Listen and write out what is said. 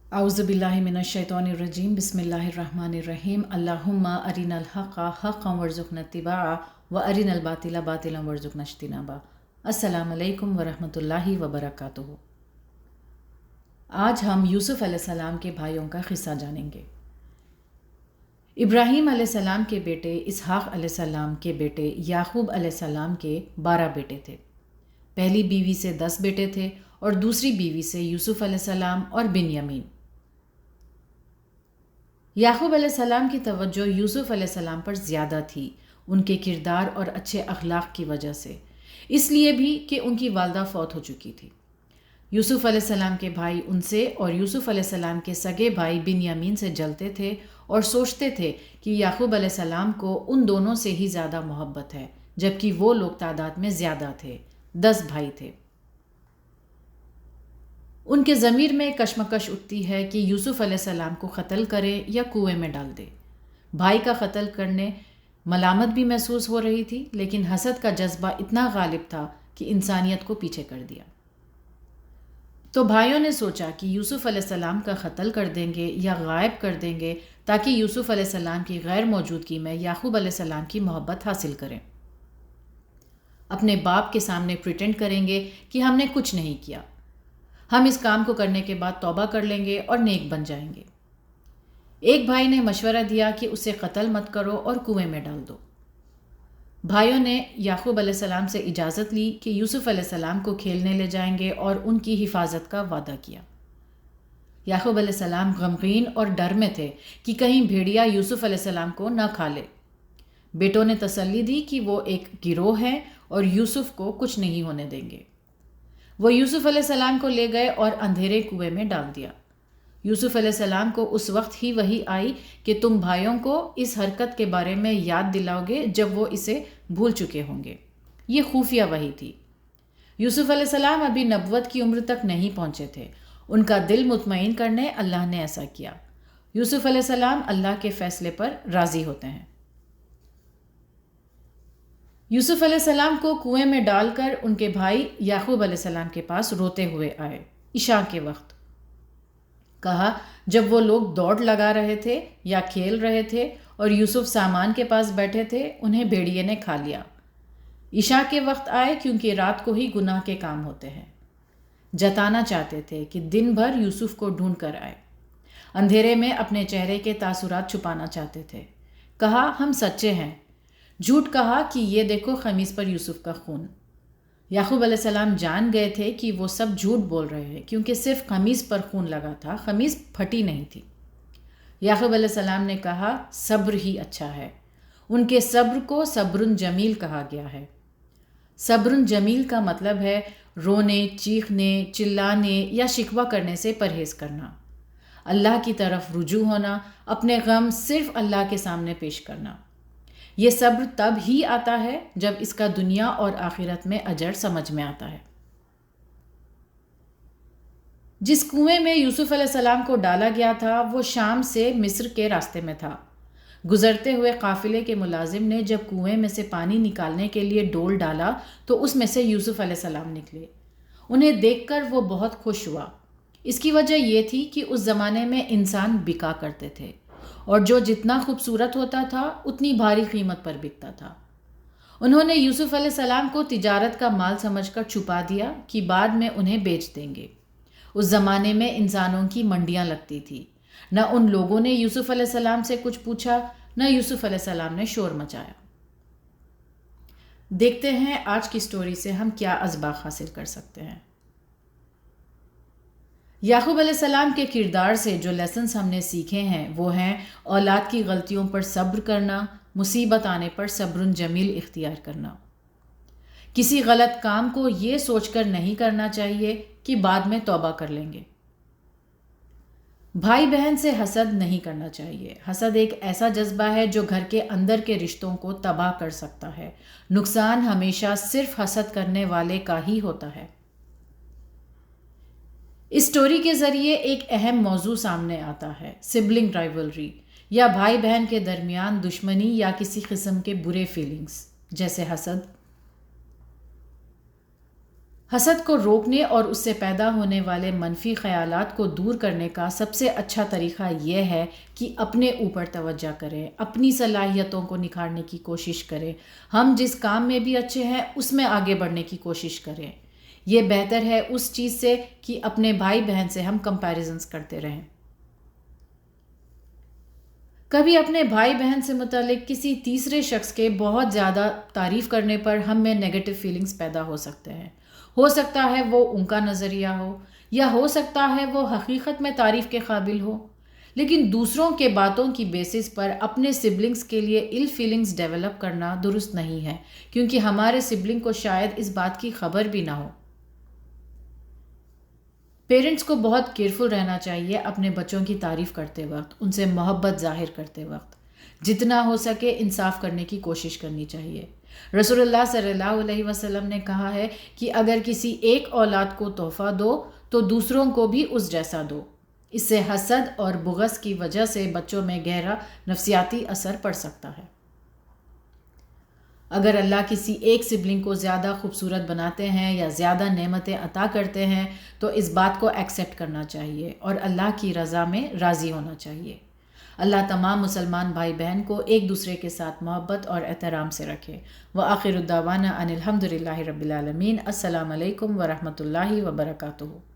औज़ु बिल्लाहि मिनश शैतानिर रजीम बिस्मिल्लाहिर्रहमानिर रहीम अल्लाहुम्मा अरिनल हक़्क़ हक़्क़न वरज़ुक़ना इत्तिबाअ व अरिनल बातिला बातिलन वरज़ुक़ना इज्तिनाबा। अस्सलामु अलैकुम व रहमतुल्लाहि व बरकातुहू। आज हम यूसुफ़ अलैहिस्सलाम के भाइयों का क़िस्सा जानेंगे। इब्राहीम अलैहिस्सलाम के बेटे इसहाक़ अलैहिस्सलाम के बेटे याक़ूब अलैहिस्सलाम के 12 बेटे थे। पहली बीवी से 10 बेटे थे और दूसरी बीवी से यूसुफ़ अलैहिस्सलाम और बिन्यामीन। याक़ूब अलैहिस्सलाम की तवज्जो यूसुफ़ अलैहिस्सलाम पर ज़्यादा थी, उनके किरदार और अच्छे अखलाक की वजह से, इसलिए भी कि उनकी वालदा फ़ौत हो चुकी थी। यूसुफ़ अलैहिस्सलाम के भाई उनसे और यूसुफ़ अलैहिस्सलाम के सगे भाई बिन्यामीन से जलते थे और सोचते थे कि याक़ूब अलैहिस्सलाम को उन दोनों से ही ज़्यादा मोहब्बत है, जबकि वो लोग तादाद में ज़्यादा थे, 10 भाई थे। उनके ज़मीर में कशमकश उठती है कि यूसुफ़ अलैहिस्सलाम को क़त्ल करे या कुएं में डाल दे। भाई का क़त्ल करने मलामत भी महसूस हो रही थी, लेकिन हसद का जज्बा इतना गालिब था कि इंसानियत को पीछे कर दिया। तो भाइयों ने सोचा कि यूसुफ़ अलैहिस्सलाम का क़त्ल कर देंगे या गायब कर देंगे ताकि यूसुफ़ अलैहिस्सलाम की गैर मौजूदगी में याक़ूब अलैहिस्सलाम की मोहब्बत हासिल करें। अपने बाप के सामने प्रिटेंड करेंगे कि हमने कुछ नहीं किया, हम इस काम को करने के बाद तौबा कर लेंगे और नेक बन जाएंगे। एक भाई ने मशवरा दिया कि उसे कत्ल मत करो और कुएं में डाल दो। भाइयों ने याक़ूब अलैहिस्सलाम से इजाज़त ली कि यूसुफ़ अलैहिस्सलाम को खेलने ले जाएंगे और उनकी हिफाजत का वादा किया। याक़ूब अलैहिस्सलाम गमगीन और डर में थे कि कहीं भेड़िया यूसुफ़ अलैहिस्सलाम को न खा ले। बेटों ने तसल्ली दी कि वो एक गिरोह है और यूसुफ़ को कुछ नहीं होने देंगे। वो यूसुफ़ अलैहिस्सलाम को ले गए और अंधेरे कुएं में डाल दिया। यूसुफ़ अलैहिस्सलाम को उस वक्त ही वही आई कि तुम भाइयों को इस हरकत के बारे में याद दिलाओगे जब वो इसे भूल चुके होंगे। ये खुफिया वही थी। यूसुफ़ अलैहिस्सलाम अभी नबुव्वत की उम्र तक नहीं पहुँचे थे। उनका दिल मुतमईन करने अल्लाह ने ऐसा किया। यूसुफ़ अलैहिस्सलाम अल्लाह के फ़ैसले पर राज़ी होते हैं। यूसुफ़ अलैहिस्सलाम को कुएं में डालकर उनके भाई याक़ूब अलैहिस्सलाम के पास रोते हुए आए। इशा के वक्त कहा, जब वो लोग दौड़ लगा रहे थे या खेल रहे थे और यूसुफ़ सामान के पास बैठे थे, उन्हें भेड़िए ने खा लिया। इशा के वक्त आए क्योंकि रात को ही गुनाह के काम होते हैं। जताना चाहते थे कि दिन भर यूसुफ़ को ढूंढ कर आए। अंधेरे में अपने चेहरे के तासुरात छुपाना चाहते थे। कहा, हम सच्चे हैं। झूठ कहा कि ये देखो ख़मीस पर यूसुफ़ का खून। याक़ूब अलैहिस्सलाम जान गए थे कि वो सब झूठ बोल रहे हैं, क्योंकि सिर्फ ख़मीस पर खून लगा था, ख़मीस फटी नहीं थी। याक़ूब अलैहिस्सलाम ने कहा, सब्र ही अच्छा है। उनके सब्र को सब्रुन जमील कहा गया है। सब्रुन जमील का मतलब है रोने, चीखने, चिल्लाने या शिकवा करने से परहेज़ करना, अल्लाह की तरफ रुजू होना, अपने गम सिर्फ अल्लाह के सामने पेश करना। ये सब्र तब ही आता है जब इसका दुनिया और आखिरत में अजर समझ में आता है। जिस कुएं में यूसुफ़ अलैहिस्सलाम को डाला गया था वो शाम से मिस्र के रास्ते में था। गुजरते हुए काफ़िले के मुलाजिम ने जब कुएं में से पानी निकालने के लिए डोल डाला तो उसमें से यूसुफ़ अलैहिस्सलाम निकले। उन्हें देखकर वो बहुत खुश हुआ। इसकी वजह ये थी कि उस ज़माने में इंसान बिका करते थे और जो जितना खूबसूरत होता था उतनी भारी कीमत पर बिकता था। उन्होंने यूसुफ़ अलैहिस्सलाम को तिजारत का माल समझकर छुपा दिया कि बाद में उन्हें बेच देंगे। उस ज़माने में इंसानों की मंडियाँ लगती थी। न उन लोगों ने यूसुफ़ अलैहिस्सलाम से कुछ पूछा, न यूसुफ़ अलैहिस्सलाम ने शोर मचाया। देखते हैं आज की स्टोरी से हम क्या असबाक हासिल कर सकते हैं। याक़ूब अलैहिस्सलाम के किरदार से जो लेसन्स हमने सीखे हैं वो हैं औलाद की गलतियों पर सब्र करना, मुसीबत आने पर सब्रुन जमील इख्तियार करना। किसी गलत काम को ये सोचकर नहीं करना चाहिए कि बाद में तौबा कर लेंगे। भाई बहन से हसद नहीं करना चाहिए। हसद एक ऐसा जज्बा है जो घर के अंदर के रिश्तों को तबाह कर सकता है। नुकसान हमेशा सिर्फ हसद करने वाले का ही होता है। इस स्टोरी के ज़रिए एक अहम मौजू सामने आता है, सिबलिंग राइवलरी या भाई बहन के दरमियान दुश्मनी या किसी किस्म के बुरे फीलिंग्स जैसे हसद। حسد کو روکنے اور اس سے پیدا ہونے والے منفی خیالات کو دور کرنے کا سب سے اچھا طریقہ یہ ہے کہ اپنے اوپر توجہ کریں، اپنی صلاحیتوں کو نکھارنے کی کوشش کریں، ہم جس کام میں بھی اچھے ہیں اس میں آگے بڑھنے کی کوشش کریں۔ یہ بہتر ہے اس چیز سے کہ اپنے بھائی بہن سے ہم کمپیریزنز کرتے رہیں۔ کبھی اپنے بھائی بہن سے متعلق کسی تیسرے شخص کے بہت زیادہ تعریف کرنے پر ہم میں نیگیٹو فیلنگز پیدا ہو سکتے ہیں۔ ہو سکتا ہے وہ ان کا نظریہ ہو، یا ہو سکتا ہے وہ حقیقت میں تعریف کے قابل ہو، لیکن دوسروں کے باتوں کی بیسس پر اپنے سبلنگز کے لیے ایل فیلنگز ڈیولپ کرنا درست نہیں ہے، کیونکہ ہمارے سبلنگ کو شاید اس بات کی خبر بھی نہ ہو۔ پیرنٹس کو بہت کیئرفل رہنا چاہیے اپنے بچوں کی تعریف کرتے وقت، ان سے محبت ظاہر کرتے وقت، جتنا ہو سکے انصاف کرنے کی کوشش کرنی چاہیے۔ رسول اللہ صلی اللہ علیہ وسلم نے کہا ہے کہ اگر کسی ایک اولاد کو تحفہ دو تو دوسروں کو بھی اس جیسا دو۔ اس سے حسد اور بغض کی وجہ سے بچوں میں گہرا نفسیاتی اثر پڑ سکتا ہے۔ اگر اللہ کسی ایک سبلنگ کو زیادہ خوبصورت بناتے ہیں یا زیادہ نعمتیں عطا کرتے ہیں تو اس بات کو ایکسیپٹ کرنا چاہیے اور اللہ کی رضا میں راضی ہونا چاہیے۔ اللہ تمام مسلمان بھائی بہن کو ایک دوسرے کے ساتھ محبت اور احترام سے رکھے۔ وآخر الدعوانا ان الحمد للہ رب العالمین۔ السلام علیکم ورحمۃ اللہ وبرکاتہ۔